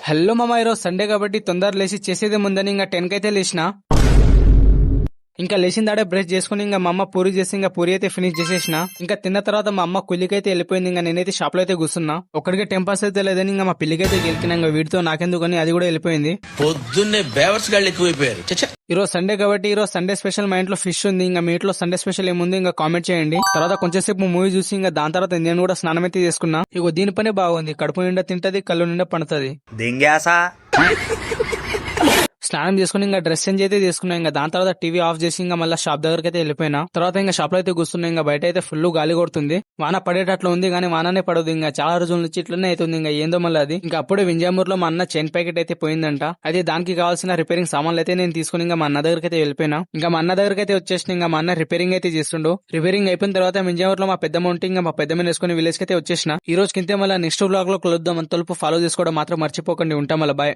Hello మామ, ఈరోజు Sunday కాబట్టి తొందర లేచి చేసేదే ముందని ఇంకా 10 కైతే లేచిన. ఇంకా లేచిన దాడే బ్రష్ చేసుకుని ఇంకా మా అమ్మ పూరి చేసి ఇంకా పూరి అయితే ఫినిష్ చేసేసిన. ఇంకా తిన్న తర్వాత మా అమ్మ కుల్లికైతే వెళ్ళిపోయింది. ఇంకా నేనైతే షాప్ లో అయితే కూర్చున్నా. ఒక్కడికి టెంపాస్ అయితే లేదని ఇంకా మా పిల్లికైతే గెలికినా. ఇంకా వీటితో నాకెందుకని అది కూడా వెళ్ళిపోయింది. పొద్దున్నే బేవర్స్ గాళ్ళు ఎక్కువైపోయారు. ఈరోజు సండే కాబట్టి ఈరోజు సండే స్పెషల్ మా ఇంట్లో ఫిష్ ఉంది. ఇంకా మీ ఇంట్లో సండే స్పెషల్ ఏముంది ఇంకా కామెంట్ చేయండి. తర్వాత కొంచెం సేపు మూవీ చూసి ఇంకా దాని తర్వాత నేను కూడా స్నానం అయితే చేసుకున్నా. ఇగో దీని పనే బాగుంది. కడుపు నిండా తింటది, కళ్ళు నిండా పండుతుంది. స్నానం చేసుకుని ఇంకా డ్రెస్ చేంజ్ అయితే తీసుకున్నా. ఇంకా దాని తర్వాత టీవీ ఆఫ్ చేసి ఇంకా మళ్ళీ షాప్ దగ్గరికి అయితే వెళ్ళిపోయినా. తర్వాత ఇంకా షాప్ లో అయితే కూర్చున్నా. ఇంకా బయట అయితే ఫుల్ గాలి కొడుతుంది. వాన పడేటట్లు ఉంది కానీ వాననే పడదు. ఇంకా చాలా రోజుల నుంచి ఇట్లనే అవుతుంది. ఇంకా ఏందో మళ్ళీ అది. ఇంకా అప్పుడే వింజామూర్ లో మా అన్న చైన్ ప్యాకెట్ అయితే పోయిందంట. అయితే దానికి కావాల్సిన రిపేరింగ్ సామాన్లు అయితే నేను తీసుకుని ఇంకా మా అన్న దగ్గరికి అయితే వెళ్ళిపోయినా. ఇంకా మా అన్న దగ్గరికి అయితే వచ్చేసిన. ఇంకా మా అన్న రిపేరింగ్ అయితే చేస్తుండు. రిపేరింగ్ అయిపోయిన తర్వాత వింజామూర్ లో మా పెద్దమ్మ ఉంటే ఇంకా మా పెద్దమ్మ వేసుకుని విలేజ్ కి అయితే వచ్చేసిన. ఈ రోజు కింద మళ్ళీ నెక్స్ట్ బ్లాగ్ లో కలుద్దాం. అంత తలుపు ఫాలో చేసుకోవడం మాత్రం మర్చిపోకండి. ఉంటాం మళ్ళీ బాయ్.